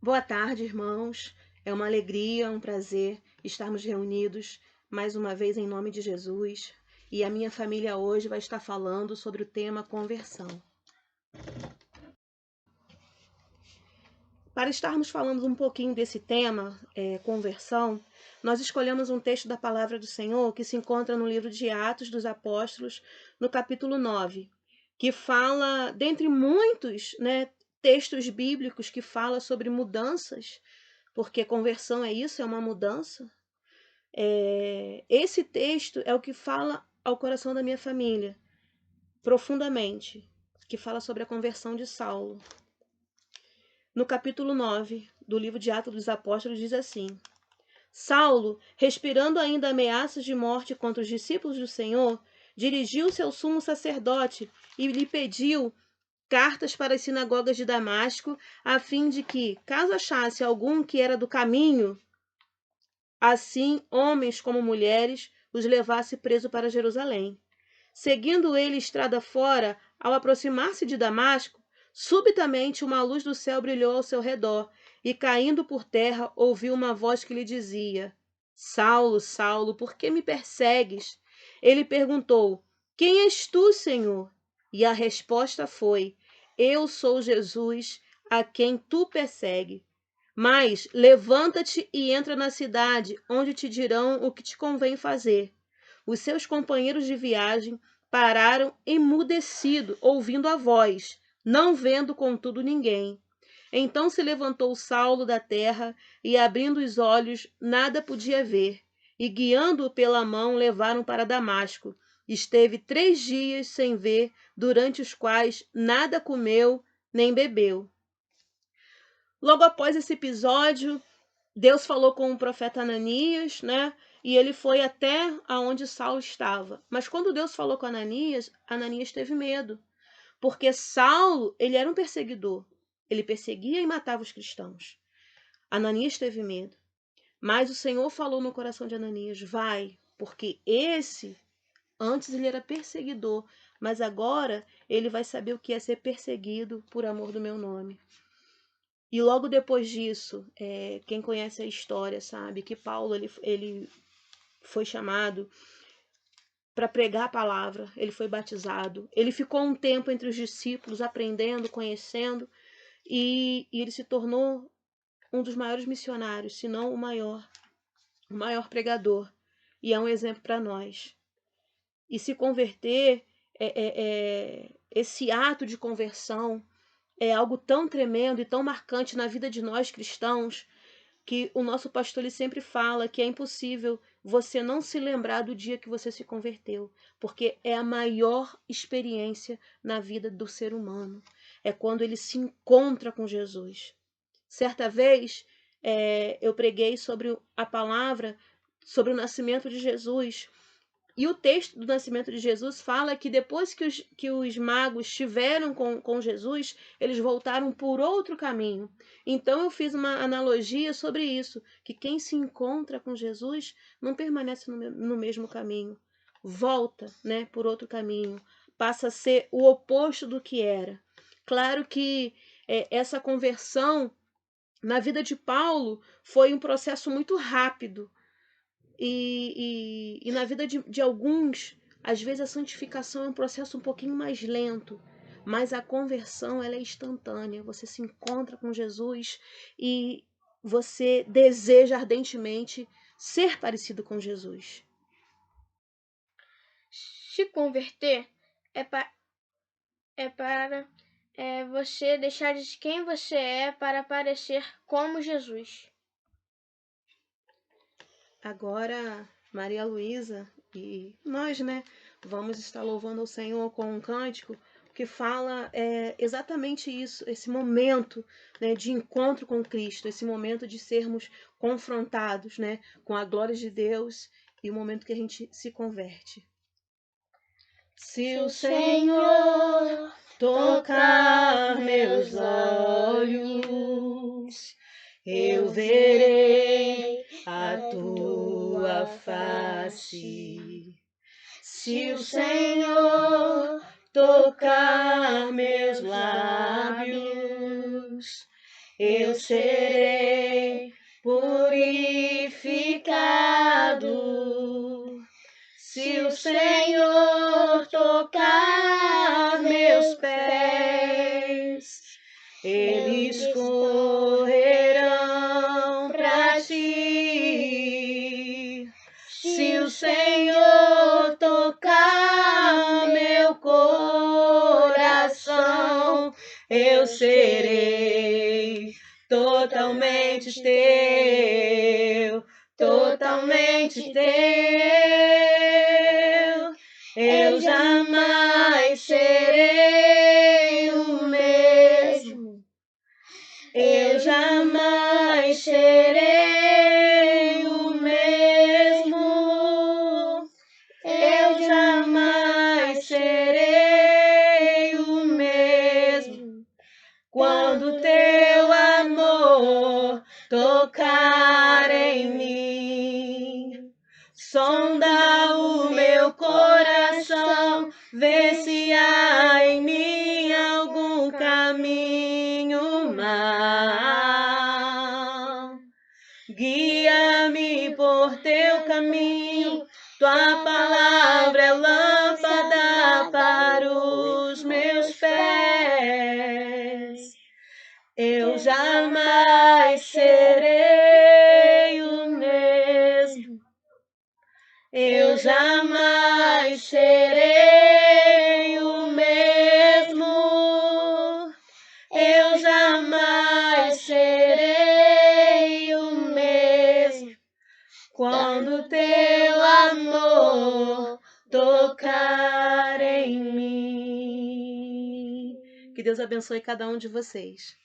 Boa tarde, irmãos. É uma alegria, um prazer estarmos reunidos mais uma vez em nome de Jesus. E a minha família hoje vai estar falando sobre o tema conversão. Para estarmos falando um pouquinho desse tema, conversão, nós escolhemos um texto da Palavra do Senhor que se encontra no livro de Atos dos Apóstolos, no capítulo 9, que fala, dentre muitos, textos bíblicos que fala sobre mudanças, porque conversão é isso, é uma mudança. Esse texto é o que fala ao coração da minha família, profundamente, que fala sobre a conversão de Saulo. No capítulo 9 do livro de Atos dos Apóstolos diz assim: Saulo, respirando ainda ameaças de morte contra os discípulos do Senhor, dirigiu-se ao sumo sacerdote e lhe pediu cartas para as sinagogas de Damasco, a fim de que, caso achasse algum que era do caminho, assim, homens como mulheres, os levasse preso para Jerusalém. Seguindo ele estrada fora, ao aproximar-se de Damasco, subitamente uma luz do céu brilhou ao seu redor, e caindo por terra, ouviu uma voz que lhe dizia: Saulo, Saulo, por que me persegues? Ele perguntou: Quem és tu, Senhor? E a resposta foi: Eu sou Jesus, a quem tu persegues. Mas levanta-te e entra na cidade, onde te dirão o que te convém fazer. Os seus companheiros de viagem pararam emudecido, ouvindo a voz, não vendo, contudo, ninguém. Então se levantou Saulo da terra e, abrindo os olhos, nada podia ver. E, guiando-o pela mão, levaram para Damasco. Esteve 3 dias sem ver, durante os quais nada comeu nem bebeu. Logo após esse episódio, Deus falou com o profeta Ananias, né? E ele foi até aonde Saulo estava. Mas quando Deus falou com Ananias, Ananias teve medo, porque Saulo, ele era um perseguidor. Ele perseguia e matava os cristãos. Ananias teve medo. Mas o Senhor falou no coração de Ananias: vai, porque antes ele era perseguidor, mas agora ele vai saber o que é ser perseguido por amor do meu nome. E logo depois disso, quem conhece a história sabe que Paulo ele foi chamado para pregar a palavra, ele foi batizado, ele ficou um tempo entre os discípulos aprendendo, conhecendo, e ele se tornou um dos maiores missionários, se não o maior pregador, e é um exemplo para nós. E se converter, esse ato de conversão é algo tão tremendo e tão marcante na vida de nós cristãos, que o nosso pastor ele sempre fala que é impossível você não se lembrar do dia que você se converteu, porque é a maior experiência na vida do ser humano. É quando ele se encontra com Jesus. Certa vez, eu preguei sobre a palavra, sobre o nascimento de Jesus. E o texto do nascimento de Jesus fala que depois que os magos estiveram com Jesus, eles voltaram por outro caminho. Então eu fiz uma analogia sobre isso, que quem se encontra com Jesus não permanece no mesmo caminho. Volta, né, por outro caminho. Passa a ser o oposto do que era. Claro que essa conversão na vida de Paulo foi um processo muito rápido. E na vida de alguns, às vezes a santificação é um processo um pouquinho mais lento, mas a conversão ela é instantânea. Você se encontra com Jesus e você deseja ardentemente ser parecido com Jesus. Se converter é para você deixar de quem você é para parecer como Jesus. Agora, Maria Luísa e nós, né, vamos estar louvando ao Senhor com um cântico que fala exatamente isso, esse momento, né, de encontro com Cristo, esse momento de sermos confrontados, né, com a glória de Deus e o momento que a gente se converte. Se o Senhor tocar meus olhos, eu verei a tua face. Se o Senhor tocar meus lábios, eu serei purificado. Se o Senhor tocar meus pés, eles correrão pra ti. Se o Senhor tocar meu coração, eu serei totalmente teu, totalmente teu. Eu jamais serei o mesmo. Eu jamais serei o mesmo. Eu jamais serei o mesmo. Quando teu amor tocar em mim, sonda o meu coração, vê se há em mim algum caminho mau. Guia-me por teu caminho, tua palavra é lâmpada para os meus pés. Eu jamais serei o mesmo. Eu jamais serei o mesmo. Eu jamais serei o mesmo. Quando teu amor tocar em mim. Que Deus abençoe cada um de vocês.